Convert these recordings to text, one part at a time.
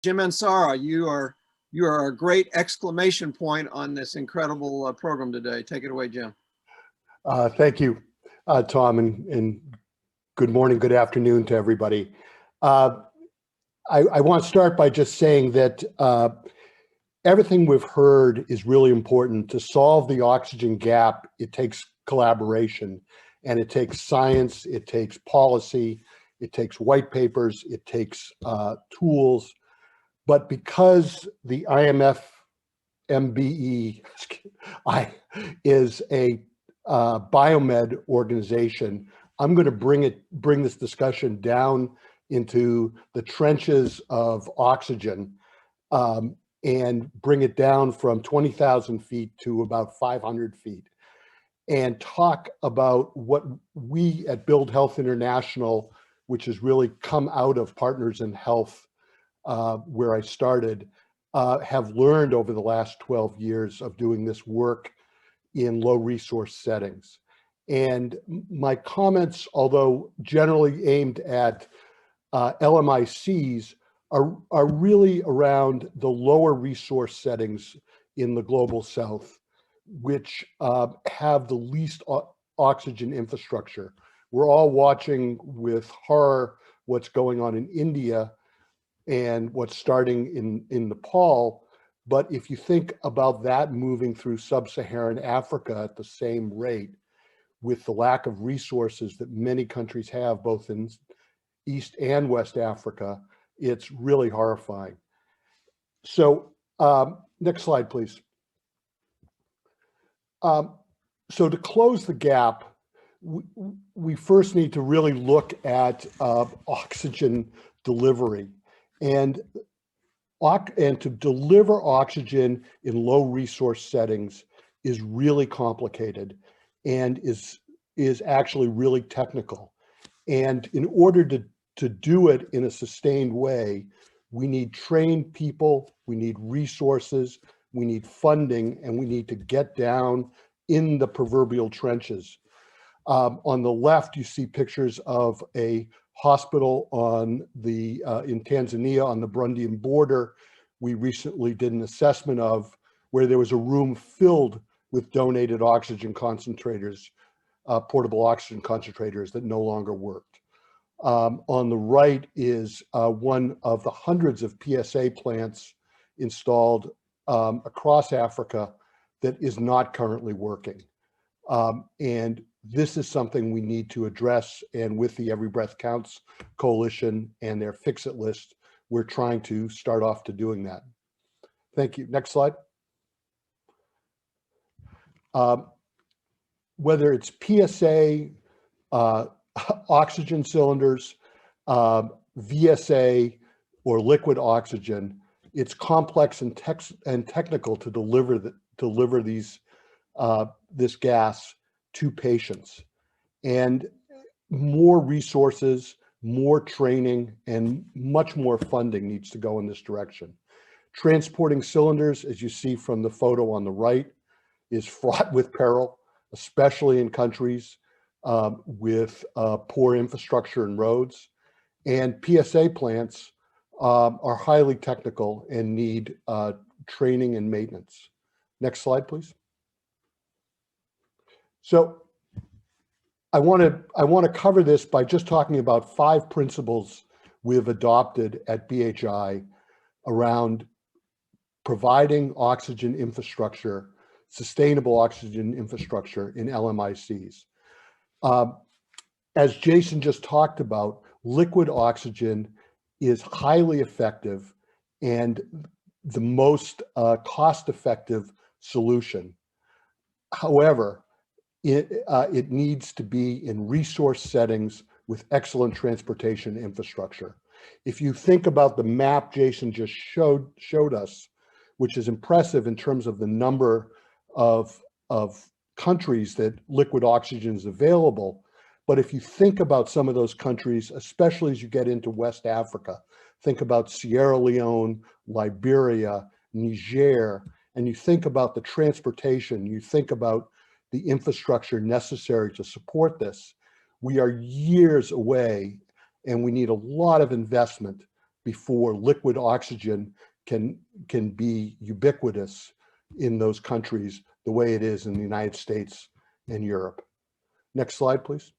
Jim Ansara, you are a great exclamation point on this incredible program today. Take it away, Jim. Thank you, Tom, and good morning, good afternoon to everybody. I want to start by just saying that everything we've heard is really important. To solve the oxygen gap, it takes collaboration, and it takes science, it takes policy, it takes white papers, it takes tools. But because the IMF MBE is a biomed organization, I'm going to bring this discussion down into the trenches of oxygen and bring it down from 20,000 feet to about 500 feet and talk about what we at Build Health International, which has really come out of Partners in Health, where I started, have learned over the last 12 years of doing this work in low resource settings. And my comments, although generally aimed at LMICs, are really around the lower resource settings in the global south, which have the least oxygen infrastructure. We're all watching with horror what's going on in India and what's starting in Nepal. But if you think about that moving through sub-Saharan Africa at the same rate, with the lack of resources that many countries have, both in East and West Africa, it's really horrifying. So next slide, please. So to close the gap, we first need to really look at oxygen delivery. And to deliver oxygen in low resource settings is really complicated and is actually really technical. And in order to do it in a sustained way, we need trained people, we need resources, we need funding, and we need to get down in the proverbial trenches. On the left, you see pictures of a hospital in Tanzania on the Burundian border. We recently did an assessment of where there was a room filled with donated oxygen concentrators, portable oxygen concentrators that no longer worked. On the right is one of the hundreds of PSA plants installed across Africa that is not currently working. And this is something we need to address. And with the Every Breath Counts Coalition and their Fix It list, we're trying to start off to doing that. Thank you. Next slide. Whether it's PSA, oxygen cylinders, VSA, or liquid oxygen, it's complex and technical to deliver this gas to patients. And more resources, more training, and much more funding needs to go in this direction. Transporting cylinders, as you see from the photo on the right, is fraught with peril, especially in countries with poor infrastructure and roads. And PSA plants are highly technical and need training and maintenance. Next slide, please. So I want to cover this by just talking about 5 principles we have adopted at BHI around providing oxygen infrastructure, sustainable oxygen infrastructure in LMICs. As Jason just talked about, liquid oxygen is highly effective and the most cost-effective solution. However, it needs to be in resource settings with excellent transportation infrastructure. If you think about the map Jason just showed us, which is impressive in terms of the number of countries that liquid oxygen is available, but if you think about some of those countries, especially as you get into West Africa, think about Sierra Leone, Liberia, Niger, and you think about the transportation, you think about the infrastructure necessary to support this, we are years away and we need a lot of investment before liquid oxygen can be ubiquitous in those countries the way it is in the United States and Europe. Next slide, please.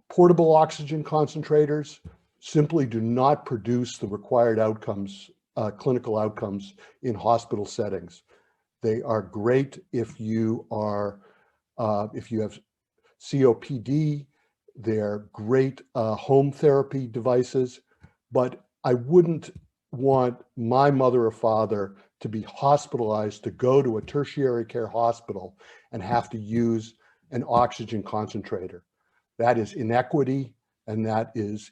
Portable oxygen concentrators simply do not produce the required outcomes, clinical outcomes in hospital settings. They are great if you have COPD. They're great home therapy devices, but I wouldn't want my mother or father to be hospitalized to go to a tertiary care hospital and have to use an oxygen concentrator. That is inequity, and that is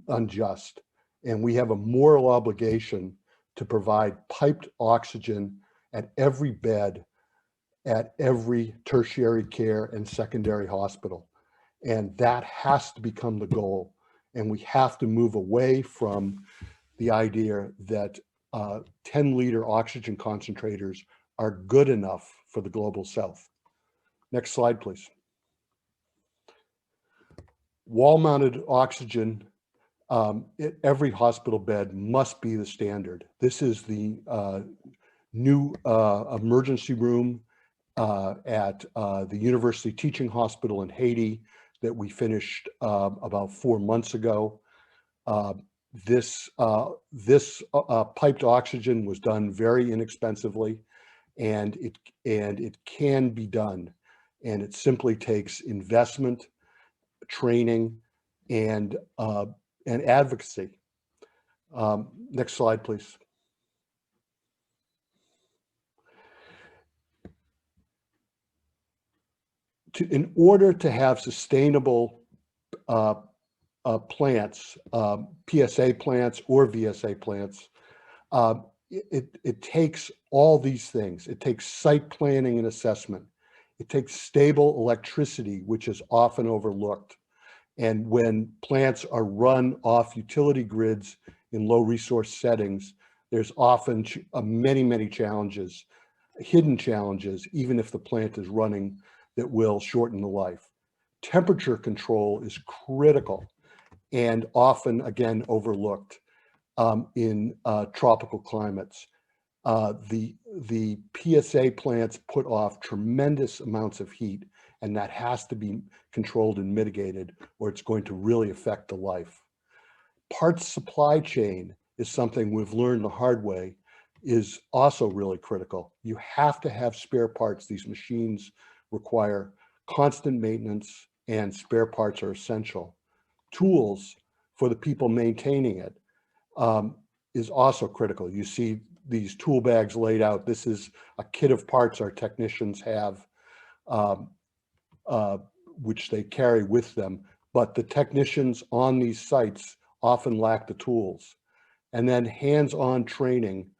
unjust. And we have a moral obligation to provide piped oxygen at every bed, at every tertiary care and secondary hospital. And that has to become the goal. And we have to move away from the idea that 10-liter oxygen concentrators are good enough for the global south. Next slide, please. Wall-mounted oxygen at every hospital bed must be the standard. This is the new emergency room at the University Teaching Hospital in Haiti that we finished about 4 months ago. This piped oxygen was done very inexpensively, and it can be done, and it simply takes investment, training, and advocacy. Next slide, please. In order to have sustainable plants, PSA plants or VSA plants, it takes all these things. It takes site planning and assessment. It takes stable electricity, which is often overlooked. And when plants are run off utility grids in low resource settings, there's often many, many challenges, hidden challenges, even if the plant is running, that will shorten the life. Temperature control is critical and often, again, overlooked in tropical climates. The PSA plants put off tremendous amounts of heat, and that has to be controlled and mitigated, or it's going to really affect the life. Parts supply chain is something we've learned the hard way, is also really critical. You have to have spare parts. These machines require constant maintenance, and spare parts are essential. Tools for the people maintaining it is also critical. You see these tool bags laid out. This is a kit of parts our technicians have, which they carry with them, but the technicians on these sites often lack the tools. And then hands-on training,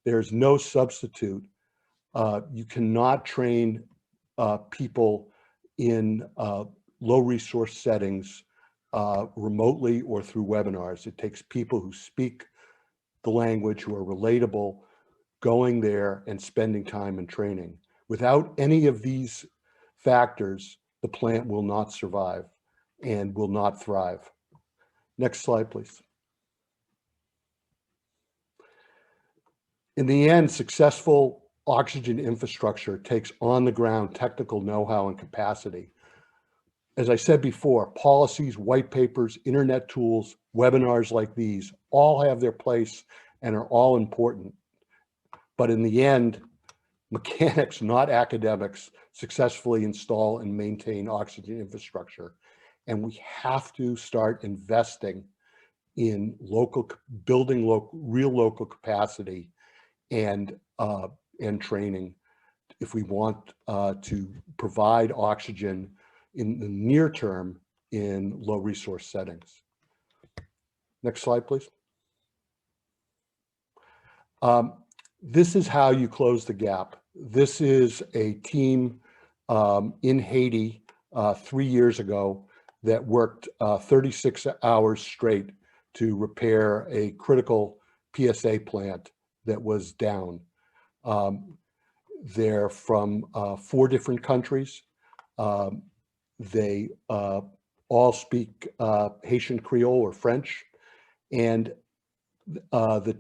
there's no substitute. You cannot train people in low resource settings remotely or through webinars. It takes people who speak the language, who are relatable, going there and spending time in training. Without any of these factors, the plant will not survive and will not thrive. Next slide, please. In the end, successful oxygen infrastructure takes on-the-ground technical know-how and capacity. As I said before, policies, white papers, internet tools, webinars like these all have their place and are all important. But in the end, mechanics, not academics, successfully install and maintain oxygen infrastructure. And we have to start investing in building real local capacity and training if we want to provide oxygen in the near term in low resource settings. Next slide, please. This is how you close the gap. This is a team in Haiti 3 years ago that worked 36 hours straight to repair a critical PSA plant that was down. They're from 4 different countries. They all speak Haitian Creole or French. And the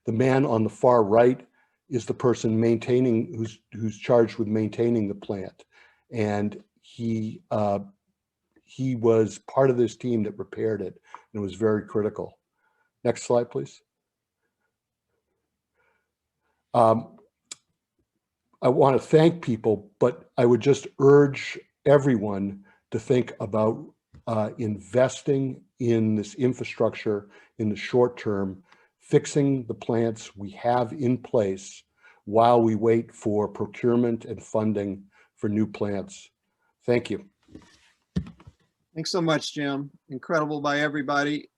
man on the far right is the person maintaining, who's charged with maintaining the plant. And he was part of this team that repaired it, and it was very critical. Next slide, please. I want to thank people, but I would just urge everyone to think about investing in this infrastructure in the short term, fixing the plants we have in place while we wait for procurement and funding for new plants. Thank you. Thanks so much, Jim. Incredible by everybody.